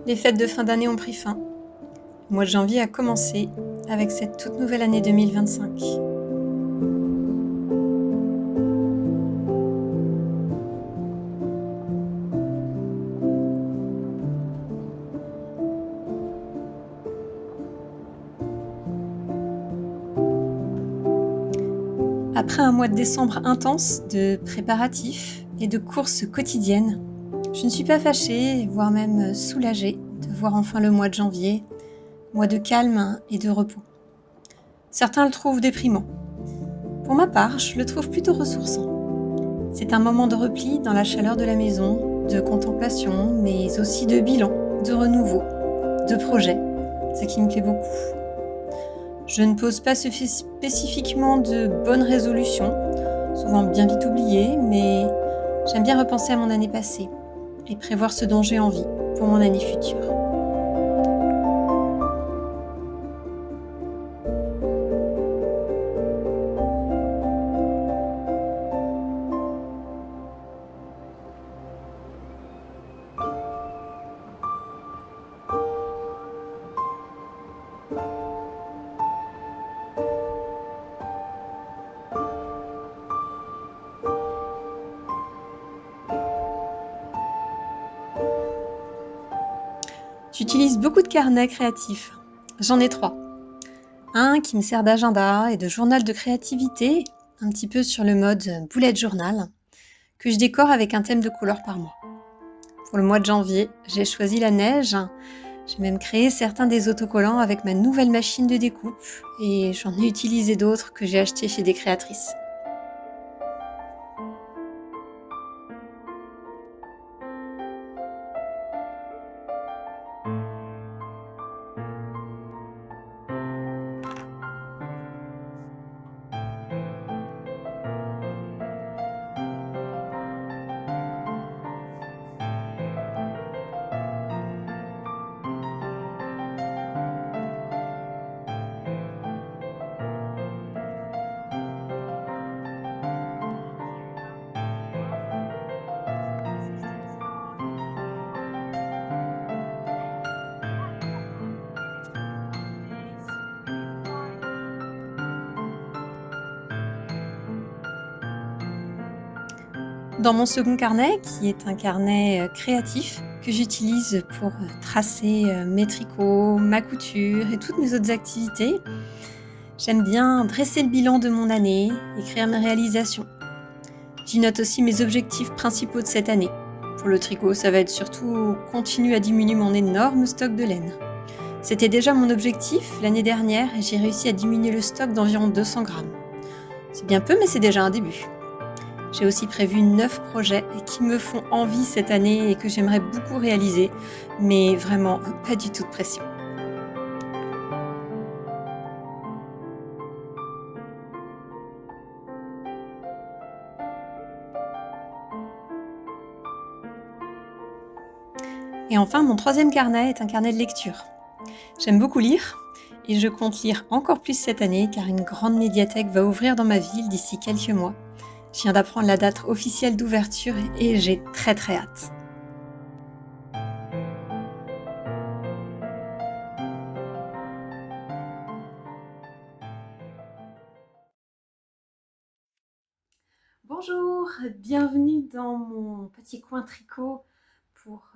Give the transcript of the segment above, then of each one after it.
Les fêtes de fin d'année ont pris fin. Le mois de janvier a commencé avec cette toute nouvelle année 2025. Après un mois de décembre intense de préparatifs et de courses quotidiennes, je ne suis pas fâchée, voire même soulagée de voir enfin le mois de janvier, mois de calme et de repos. Certains le trouvent déprimant. Pour ma part, je le trouve plutôt ressourçant. C'est un moment de repli dans la chaleur de la maison, de contemplation, mais aussi de bilan, de renouveau, de projet, ce qui me plaît beaucoup. Je ne pose pas spécifiquement de bonnes résolutions, souvent bien vite oubliées, mais j'aime bien repenser à mon année passée et prévoir ce dont j'ai envie pour mon année future. J'utilise beaucoup de carnets créatifs. J'en ai 3. Un qui me sert d'agenda et de journal de créativité, un petit peu sur le mode bullet journal, que je décore avec un thème de couleur par mois. Pour le mois de janvier, j'ai choisi la neige. J'ai même créé certains des autocollants avec ma nouvelle machine de découpe et j'en ai utilisé d'autres que j'ai achetés chez des créatrices. Dans mon second carnet, qui est un carnet créatif que j'utilise pour tracer mes tricots, ma couture et toutes mes autres activités, j'aime bien dresser le bilan de mon année, écrire mes réalisations. J'y note aussi mes objectifs principaux de cette année. Pour le tricot, ça va être surtout continuer à diminuer mon énorme stock de laine. C'était déjà mon objectif l'année dernière et j'ai réussi à diminuer le stock d'environ 200 grammes. C'est bien peu, mais c'est déjà un début. J'ai aussi prévu 9 projets qui me font envie cette année et que j'aimerais beaucoup réaliser, mais vraiment pas du tout de pression. Et enfin, mon troisième carnet est un carnet de lecture. J'aime beaucoup lire et je compte lire encore plus cette année car une grande médiathèque va ouvrir dans ma ville d'ici quelques mois. Je viens d'apprendre la date officielle d'ouverture et j'ai très très hâte. Bonjour, bienvenue dans mon petit coin tricot pour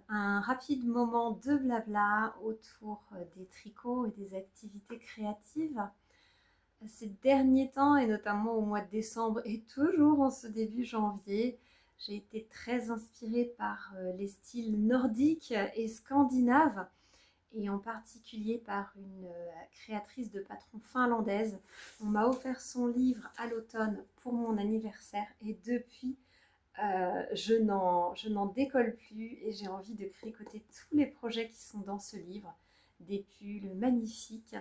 un rapide moment de blabla autour des tricots et des activités créatives. Ces derniers temps, et notamment au mois de décembre et toujours en ce début janvier, j'ai été très inspirée par les styles nordiques et scandinaves, et en particulier par une créatrice de patron finlandaise. On m'a offert son livre à l'automne pour mon anniversaire et depuis, je n'en décolle plus et j'ai envie de tricoter tous les projets qui sont dans ce livre. Des pulls magnifiques,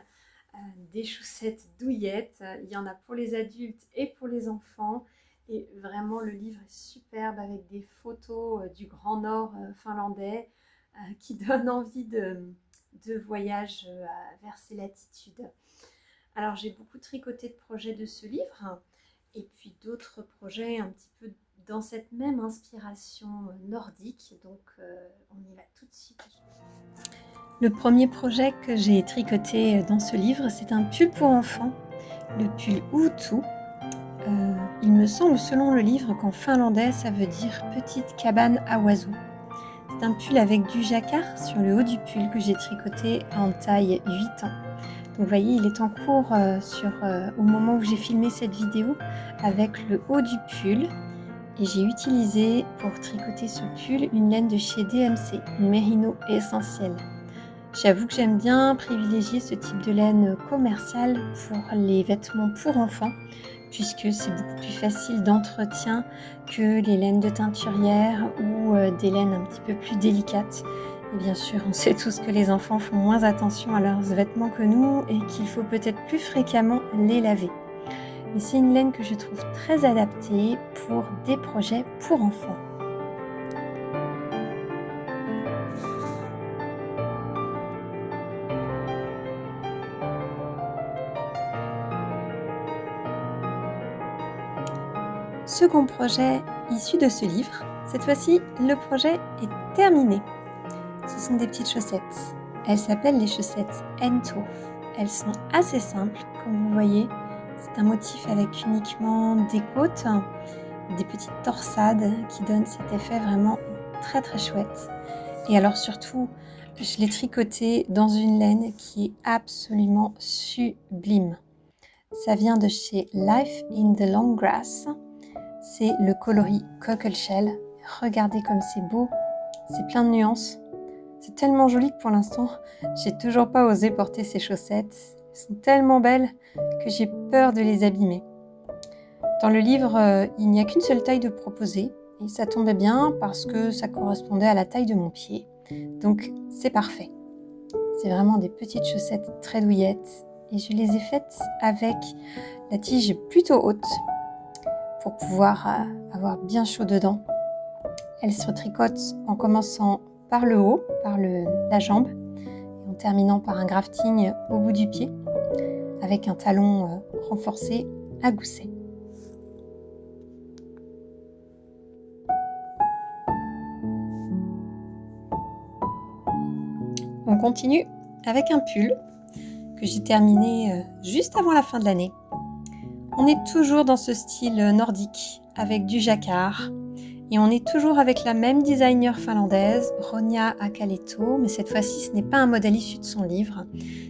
des chaussettes douillettes. Il y en a pour les adultes et pour les enfants. Et vraiment, le livre est superbe avec des photos du Grand Nord finlandais qui donnent envie de voyage vers ces latitudes. Alors, j'ai beaucoup tricoté de projets de ce livre et puis d'autres projets un petit peu dans cette même inspiration nordique. Donc on y va tout de suite. Le premier projet que j'ai tricoté dans ce livre, c'est un pull pour enfants, le pull Utu. Il me semble, selon le livre, qu'en finlandais, ça veut dire petite cabane à oiseaux. C'est un pull avec du jacquard sur le haut du pull que j'ai tricoté en taille 8 ans. Donc vous voyez, il est en cours au moment où j'ai filmé cette vidéo avec le haut du pull. Et j'ai utilisé pour tricoter ce pull une laine de chez DMC, une Merino essentielle. J'avoue que j'aime bien privilégier ce type de laine commerciale pour les vêtements pour enfants, puisque c'est beaucoup plus facile d'entretien que les laines de teinturière ou des laines un petit peu plus délicates. Et bien sûr, on sait tous que les enfants font moins attention à leurs vêtements que nous et qu'il faut peut-être plus fréquemment les laver. Mais c'est une laine que je trouve très adaptée pour des projets pour enfants. Second projet issu de ce livre. Cette fois-ci, le projet est terminé. Ce sont des petites chaussettes. Elles s'appellent les chaussettes Ento. Elles sont assez simples, comme vous voyez. C'est un motif avec uniquement des côtes, des petites torsades qui donnent cet effet vraiment très très chouette. Et alors surtout, je l'ai tricoté dans une laine qui est absolument sublime. Ça vient de chez Life in the Long Grass. C'est le coloris Cockleshell. Regardez comme c'est beau, c'est plein de nuances. C'est tellement joli que pour l'instant, j'ai toujours pas osé porter ces chaussettes. Elles sont tellement belles que j'ai peur de les abîmer. Dans le livre, il n'y a qu'une seule taille de proposée et ça tombait bien parce que ça correspondait à la taille de mon pied. Donc c'est parfait. C'est vraiment des petites chaussettes très douillettes et je les ai faites avec la tige plutôt haute pour pouvoir avoir bien chaud dedans. Elles se tricotent en commençant par le haut, par la jambe, et en terminant par un grafting au bout du pied, avec un talon renforcé à gousset. On continue avec un pull que j'ai terminé juste avant la fin de l'année. On est toujours dans ce style nordique, avec du jacquard, et on est toujours avec la même designer finlandaise, Ronja Akaleto, mais cette fois-ci, ce n'est pas un modèle issu de son livre.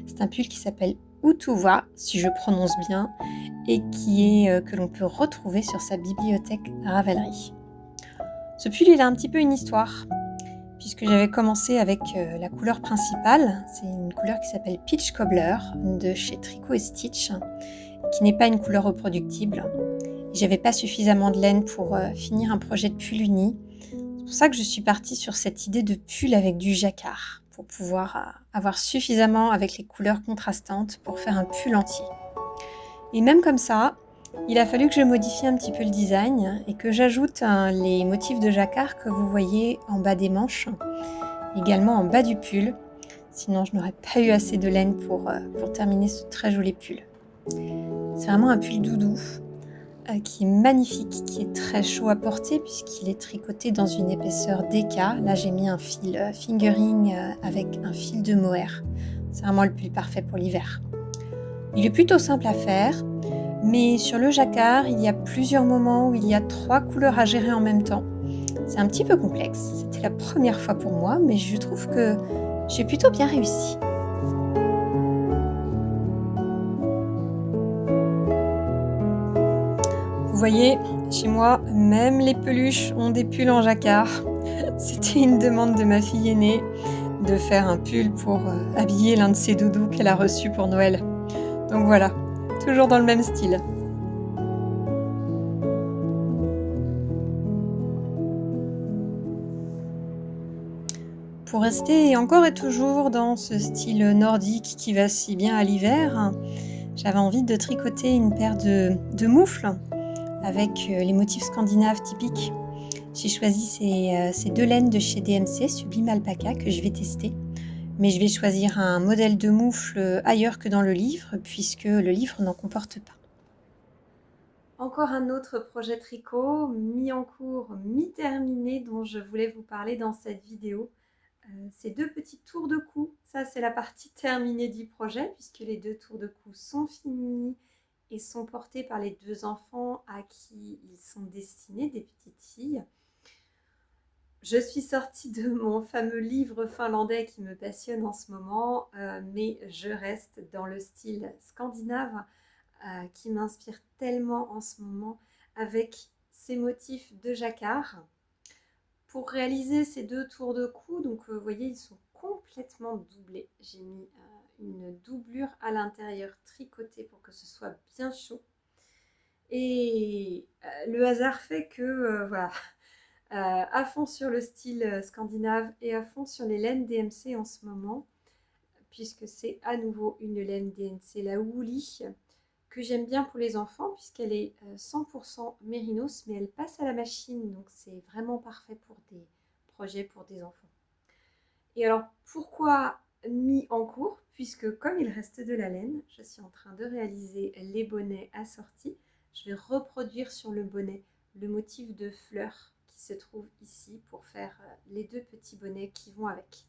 C'est un pull qui s'appelle Utuva, si je prononce bien, et que l'on peut retrouver sur sa bibliothèque Ravelry. Ce pull, il a un petit peu une histoire, puisque j'avais commencé avec la couleur principale. C'est une couleur qui s'appelle Peach Cobbler, de chez Tricot et Stitch, qui n'est pas une couleur reproductible. J'avais pas suffisamment de laine pour finir un projet de pull uni. C'est pour ça que je suis partie sur cette idée de pull avec du jacquard, pour pouvoir avoir suffisamment avec les couleurs contrastantes pour faire un pull entier. Et même comme ça, il a fallu que je modifie un petit peu le design et que j'ajoute les motifs de jacquard que vous voyez en bas des manches, également en bas du pull. Sinon, je n'aurais pas eu assez de laine pour terminer ce très joli pull. C'est vraiment un pull doudou qui est magnifique, qui est très chaud à porter puisqu'il est tricoté dans une épaisseur DK. Là, j'ai mis un fil fingering avec un fil de mohair. C'est vraiment le pull parfait pour l'hiver. Il est plutôt simple à faire, mais sur le jacquard, il y a plusieurs moments où il y a 3 couleurs à gérer en même temps. C'est un petit peu complexe. C'était la première fois pour moi, mais je trouve que j'ai plutôt bien réussi. Vous voyez, chez moi, même les peluches ont des pulls en jacquard. C'était une demande de ma fille aînée de faire un pull pour habiller l'un de ses doudous qu'elle a reçu pour Noël. Donc voilà, toujours dans le même style. Pour rester encore et toujours dans ce style nordique qui va si bien à l'hiver, j'avais envie de tricoter une paire de moufles avec les motifs scandinaves typiques. J'ai choisi ces 2 laines de chez DMC, Sublime Alpaca, que je vais tester. Mais je vais choisir un modèle de moufle ailleurs que dans le livre, puisque le livre n'en comporte pas. Encore un autre projet tricot, mis en cours, mi-terminé, dont je voulais vous parler dans cette vidéo. Ces deux petits tours de cou, ça c'est la partie terminée du projet, puisque les deux tours de cou sont finis et sont portés par les deux enfants à qui ils sont destinés, des petites filles. Je suis sortie de mon fameux livre finlandais qui me passionne en ce moment, mais je reste dans le style scandinave qui m'inspire tellement en ce moment avec ces motifs de jacquard. Pour réaliser ces deux tours de cou, donc vous voyez, ils sont complètement doublés. J'ai mis une doublure à l'intérieur tricotée pour que ce soit bien chaud. Et le hasard fait que voilà, à fond sur le style scandinave et à fond sur les laines DMC en ce moment, puisque c'est à nouveau une laine DMC, la Woolly, que j'aime bien pour les enfants, puisqu'elle est 100% mérinos, mais elle passe à la machine, donc c'est vraiment parfait pour des projets pour des enfants. Et alors, pourquoi mis en cours? Puisque comme il reste de la laine, je suis en train de réaliser les bonnets assortis. Je vais reproduire sur le bonnet le motif de fleurs qui se trouve ici pour faire les deux petits bonnets qui vont avec.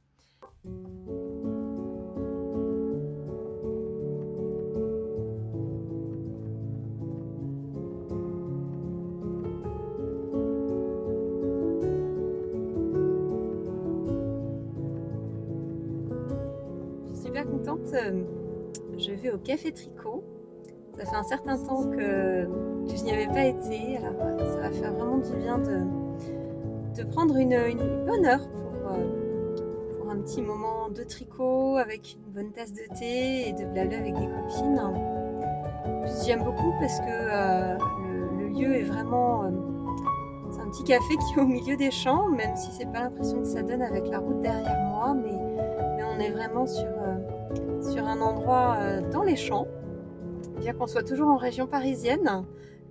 Je suis super contente. Je vais au Café Tricot. Ça fait un certain temps que je n'y avais pas été. Alors ça va faire vraiment du bien de prendre une bonne heure pour un petit moment de tricot avec une bonne tasse de thé et de blabla avec des copines. J'aime beaucoup parce que le lieu est vraiment... c'est un petit café qui est au milieu des champs, même si c'est pas l'impression que ça donne avec la route derrière moi, mais on est vraiment sur un endroit dans les champs, bien qu'on soit toujours en région parisienne.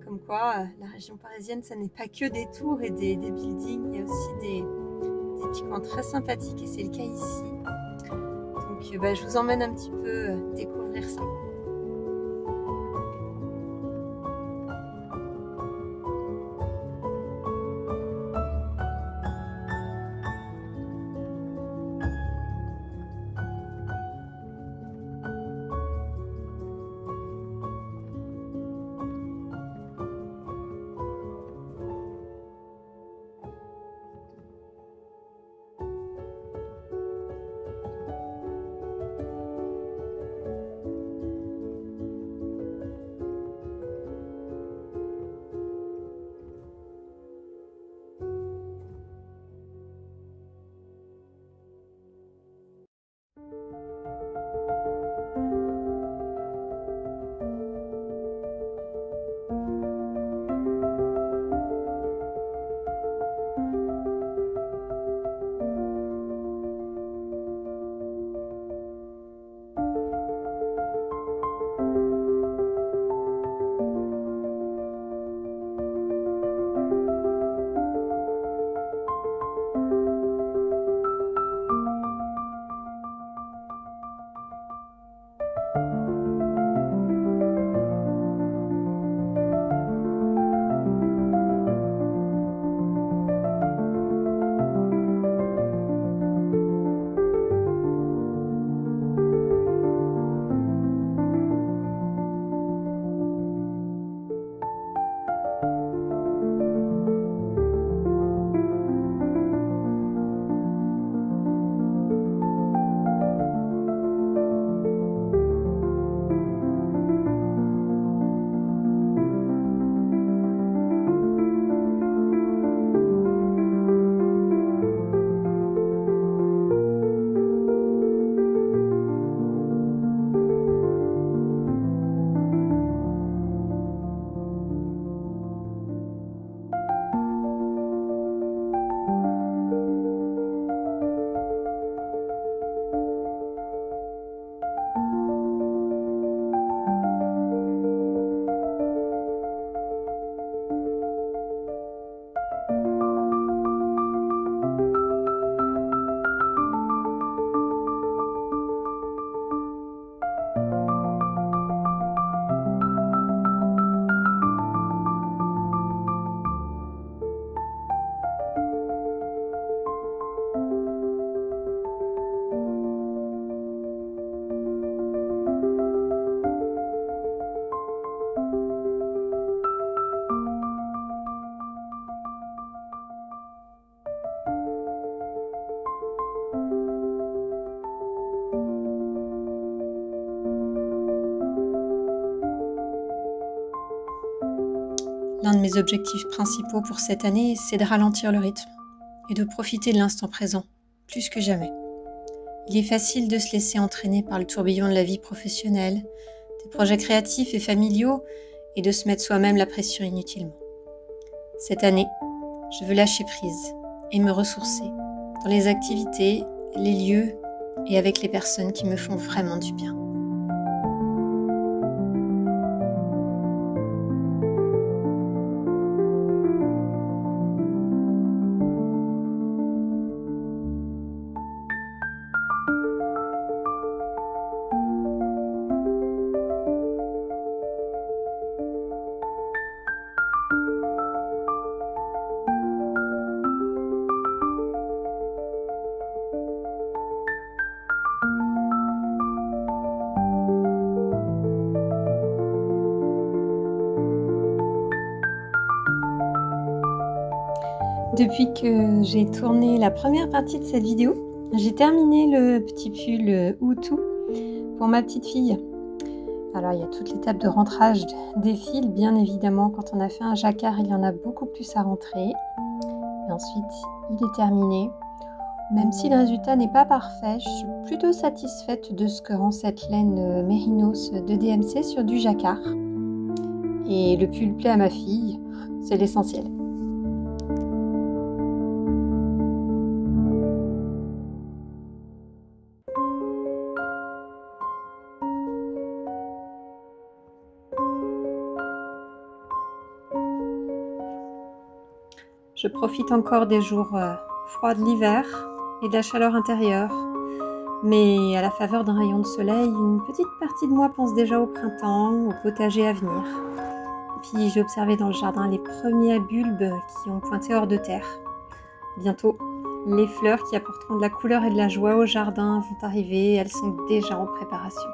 Comme quoi, la région parisienne, ça n'est pas que des tours et des buildings, il y a aussi des petits coins très sympathiques et c'est le cas ici. Donc je vous emmène un petit peu découvrir ça. L'un de mes objectifs principaux pour cette année, c'est de ralentir le rythme et de profiter de l'instant présent, plus que jamais. Il est facile de se laisser entraîner par le tourbillon de la vie professionnelle, des projets créatifs et familiaux, et de se mettre soi-même la pression inutilement. Cette année, je veux lâcher prise et me ressourcer dans les activités, les lieux et avec les personnes qui me font vraiment du bien. Depuis que j'ai tourné la première partie de cette vidéo, j'ai terminé le petit pull Outou pour ma petite fille. Alors il y a toute l'étape de rentrage des fils, bien évidemment. Quand on a fait un jacquard, il y en a beaucoup plus à rentrer. Et ensuite, il est terminé. Même si le résultat n'est pas parfait, je suis plutôt satisfaite de ce que rend cette laine Mérinos de DMC sur du jacquard. Et le pull plaît à ma fille, c'est l'essentiel. Je profite encore des jours froids de l'hiver et de la chaleur intérieure. Mais à la faveur d'un rayon de soleil, une petite partie de moi pense déjà au printemps, au potager à venir. Et puis j'ai observé dans le jardin les premiers bulbes qui ont pointé hors de terre. Bientôt, les fleurs qui apporteront de la couleur et de la joie au jardin vont arriver, elles sont déjà en préparation.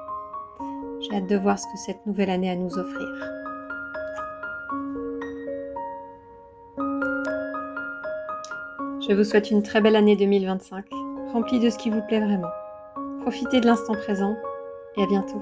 J'ai hâte de voir ce que cette nouvelle année a à nous offrir. Je vous souhaite une très belle année 2025, remplie de ce qui vous plaît vraiment. Profitez de l'instant présent et à bientôt.